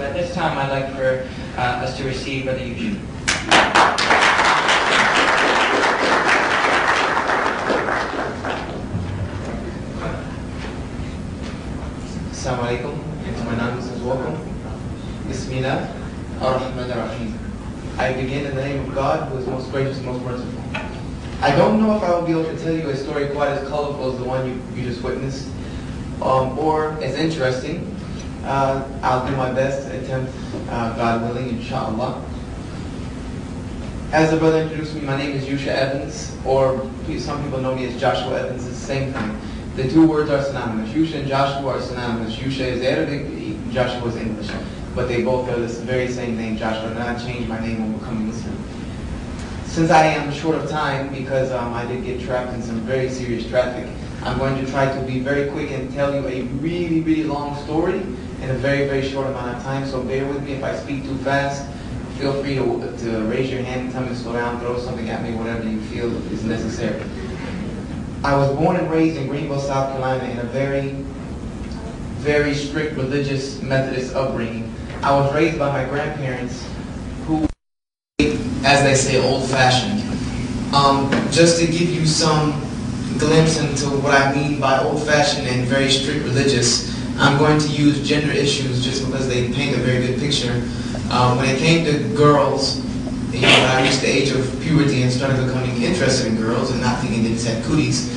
So at this time, I'd like for us to receive Brother Yusha. Assalamu alaikum, and to my non-Muslims, welcome. Bismillah ar-Rahman ar-Rahim. I begin in the name of God, who is most gracious and most merciful. I don't know if I will be able to tell you a story quite as colorful as the one you just witnessed, or as interesting. I'll do my best to attempt, God willing, inshallah. As the brother introduced me, my name is Yusha Evans, or some people know me as Joshua Evans. It's the same thing. The two words are synonymous. Yusha and Joshua are synonymous. Yusha is Arabic, Joshua is English. But they both are the very same name, Joshua. And I changed my name when becoming Muslim. Since I am short of time, because I did get trapped in some very serious traffic, I'm going to try to be very quick and tell you a really, really long story in a very, very short amount of time. So bear with me if I speak too fast. Feel free to raise your hand and tell me to slow down, throw something at me, whatever you feel is necessary. I was born and raised in Greenville, South Carolina in a very, very strict religious Methodist upbringing. I was raised by my grandparents who, as they say, old-fashioned. Just to give you some glimpse into what I mean by old-fashioned and very strict religious, I'm going to use gender issues just because they paint a very good picture. When it came to girls, when I reached the age of puberty and started becoming interested in girls and not thinking they just had cooties,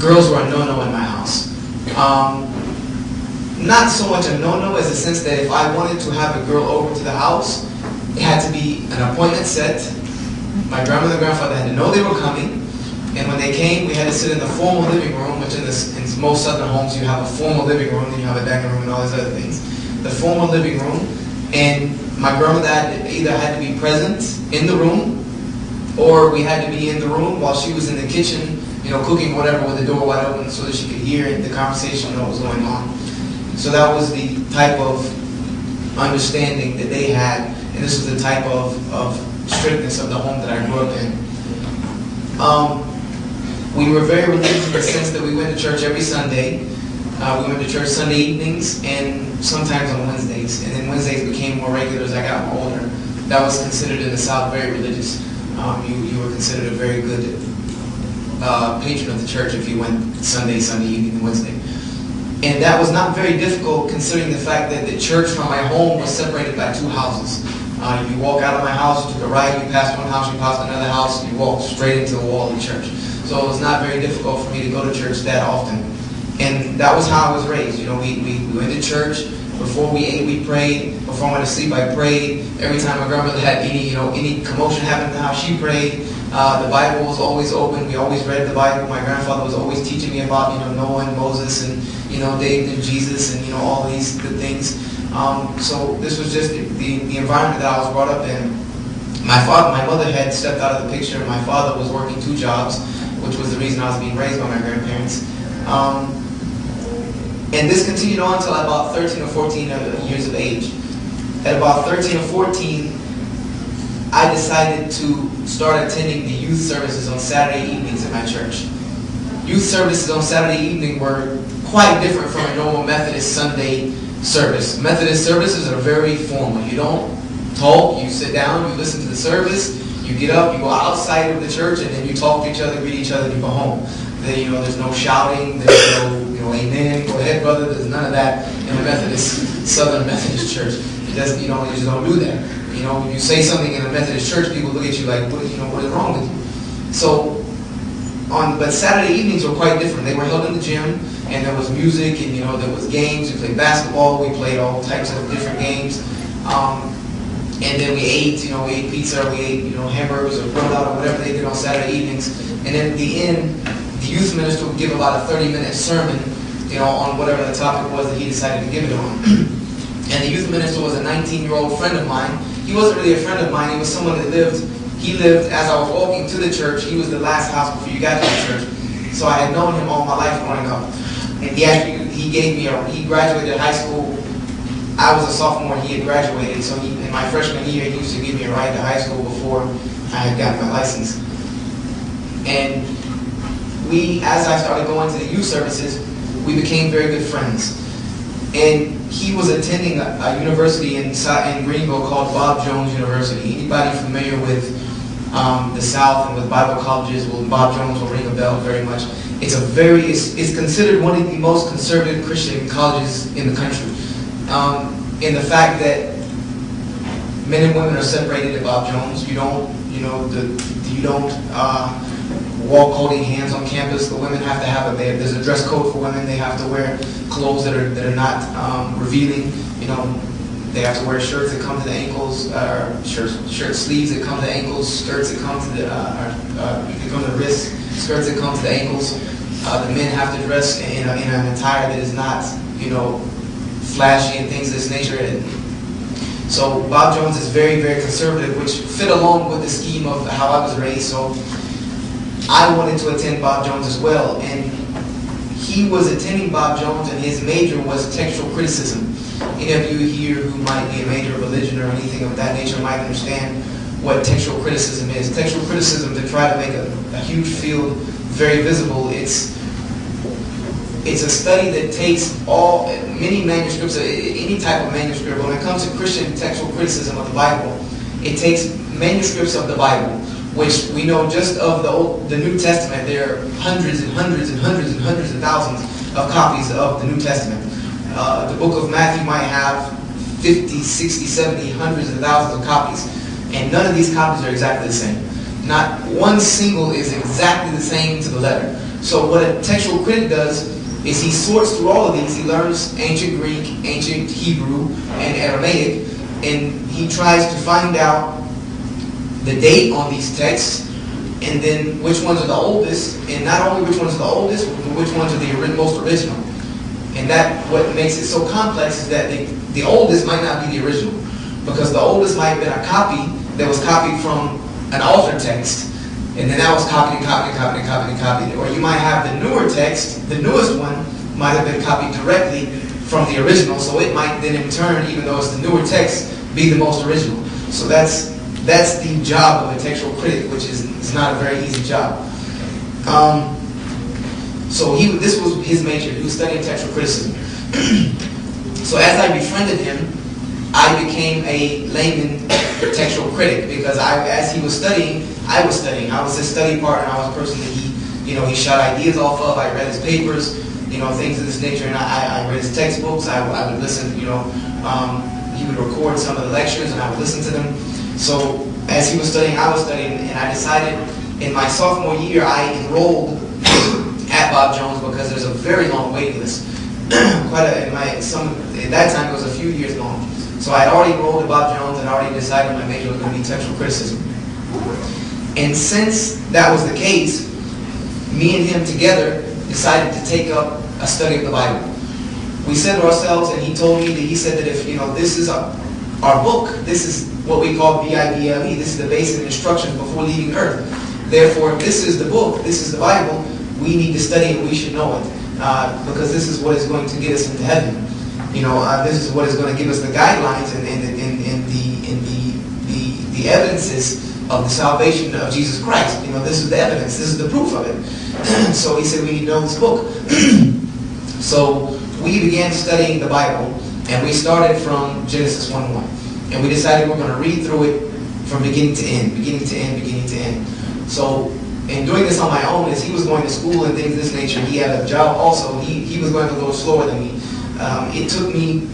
girls were a no-no in my house. Not so much a no-no as a sense that if I wanted to have a girl over to the house, it had to be an appointment set. My grandmother and grandfather had to know they were coming. And when they came, we had to sit in the formal living room, which in most southern homes you have a formal living room, then you have a dining room and all these other things. The formal living room, and my grandmother either had to be present in the room, or we had to be in the room while she was in the kitchen, cooking whatever with the door wide open so that she could hear the conversation and what was going on. So that was the type of understanding that they had, and this was the type of strictness of the home that I grew up in. We were very religious in the sense that we went to church every Sunday. We went to church Sunday evenings and sometimes on Wednesdays. And then Wednesdays became more regular as I got more older. That was considered in the South very religious. You were considered a very good patron of the church if you went Sunday evening, and Wednesday. And that was not very difficult considering the fact that the church from my home was separated by two houses. You walk out of my house, you took a right, you passed one house, you passed another house, you walked straight into the wall of the church. So it was not very difficult for me to go to church that often. And that was how I was raised. We went to church. Before we ate, we prayed. Before I went to sleep, I prayed. Every time my grandmother had any commotion happen in the house, she prayed. The Bible was always open. We always read the Bible. My grandfather was always teaching me about Noah and Moses and David and Jesus and all these good things. So this was just the environment that I was brought up in. My mother had stepped out of the picture. My father was working two jobs, which was the reason I was being raised by my grandparents. And this continued on until about 13 or 14 years of age. At about 13 or 14, I decided to start attending the youth services on Saturday evenings at my church. Youth services on Saturday evening were quite different from a normal Methodist Sunday service. Methodist services are very formal. You don't talk, you sit down, you listen to the service, you get up, you go outside of the church, and then you talk to each other, greet each other, and you go home. There's no shouting, there's no amen, go ahead brother, there's none of that in the Southern Methodist church. You just don't do that. When you say something in a Methodist church, people look at you like, what is wrong with you? So, but Saturday evenings were quite different. They were held in the gym, and there was music, and there was games. We played basketball, we played all types of different games. And then we ate pizza, we ate, hamburgers or grilled out or whatever they did on Saturday evenings. And then at the end, the youth minister would give about a 30-minute sermon, on whatever the topic was that he decided to give it on. And the youth minister was a 19-year-old friend of mine. He wasn't really a friend of mine. He was someone that lived as I was walking to the church. He was the last house before you got to the church. So I had known him all my life growing up. And he graduated high school. I was a sophomore, he had graduated, so in my freshman year, he used to give me a ride to high school before I had gotten my license. And as I started going to the youth services, we became very good friends. And he was attending a university in Greenville called Bob Jones University. Anybody familiar with the South and with Bible colleges, well, Bob Jones will ring a bell very much. It's considered one of the most conservative Christian colleges in the country. In the fact that men and women are separated at Bob Jones. You don't walk holding hands on campus. The women have to have there's a dress code for women. They have to wear clothes that are not revealing. They have to wear shirts that come to the ankles, shirt sleeves that come to the ankles, skirts that come to the wrists, skirts that come to the ankles. The men have to dress in an attire that is not, flashy and things of this nature. And so Bob Jones is very, very conservative, which fit along with the scheme of how I was raised. So I wanted to attend Bob Jones as well. And he was attending Bob Jones, and his major was textual criticism. Any of you here who might be a major of religion or anything of that nature might understand what textual criticism is. Textual criticism, to try to make a huge field very visible, it's a study that takes many manuscripts, any type of manuscript. When it comes to Christian textual criticism of the Bible, it takes manuscripts of the Bible, which we know just of the New Testament, there are hundreds and hundreds and hundreds and hundreds of thousands of copies of the New Testament. The book of Matthew might have 50, 60, 70, hundreds of thousands of copies. And none of these copies are exactly the same. Not one single is exactly the same to the letter. So what a textual critic does is he sorts through all of these. He learns ancient Greek, ancient Hebrew, and Aramaic, and he tries to find out the date on these texts, and then which ones are the oldest, and not only which ones are the oldest, but which ones are the most original. And that what makes it so complex is that the oldest might not be the original, because the oldest might have been a copy that was copied from an altered text, and then that was copied and copied and copied and copied and copied. Or you might have the newer text, the newest one might have been copied directly from the original, so it might then in turn, even though it's the newer text, be the most original. So that's the job of a textual critic, which is not a very easy job. So this was his major. He was studying textual criticism. So as I befriended him, I became a layman textual critic, because as he was studying, I was studying. I was his study partner. I was a person that he shot ideas off of. I read his papers, things of this nature, and I read his textbooks. I would listen. He would record some of the lectures, and I would listen to them. So as he was studying, I was studying, and I decided in my sophomore year I enrolled at Bob Jones, because there's a very long waiting list. At that time it was a few years long. So I had already enrolled at Bob Jones and already decided my major was going to be textual criticism. And since that was the case, me and him together decided to take up a study of the Bible. We said to ourselves, and he said that if this is our book, this is what we call BIBLE, this is the basic instructions before leaving earth. Therefore, if this is the book, this is the Bible, we need to study it, we should know it, because this is what is going to get us into heaven. This is what is going to give us the guidelines and the evidences of the salvation of Jesus Christ. This is the evidence, this is the proof of it. So he said we need to know this book. So we began studying the Bible, and we started from Genesis 1:1. And we decided we're going to read through it from beginning to end, beginning to end, beginning to end. So in doing this on my own, as he was going to school and things of this nature, he had a job also. He was going a little slower than me. It took me,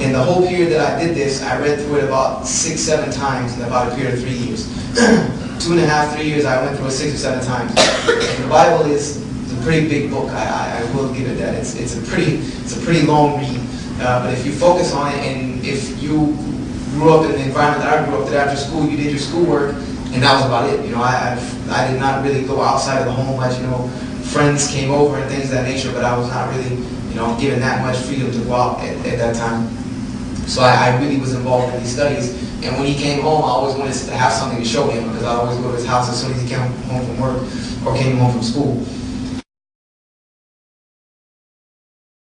in the whole period that I did this, I read through it about 6-7 times in about a period of 3 years. 2.5, 3 years, I went through it 6 or 7 times. And the Bible is a pretty big book. I will give it that. It's a pretty long read. But if you focus on it, and if you grew up in the environment that I grew up, that after school you did your schoolwork, and that was about it. I did not really go outside of the home much. Friends came over and things of that nature, but I was not really, given that much freedom to go out at that time. So I really was involved in these studies. And when he came home, I always wanted to have something to show him, because I always go to his house as soon as he came home from work or came home from school.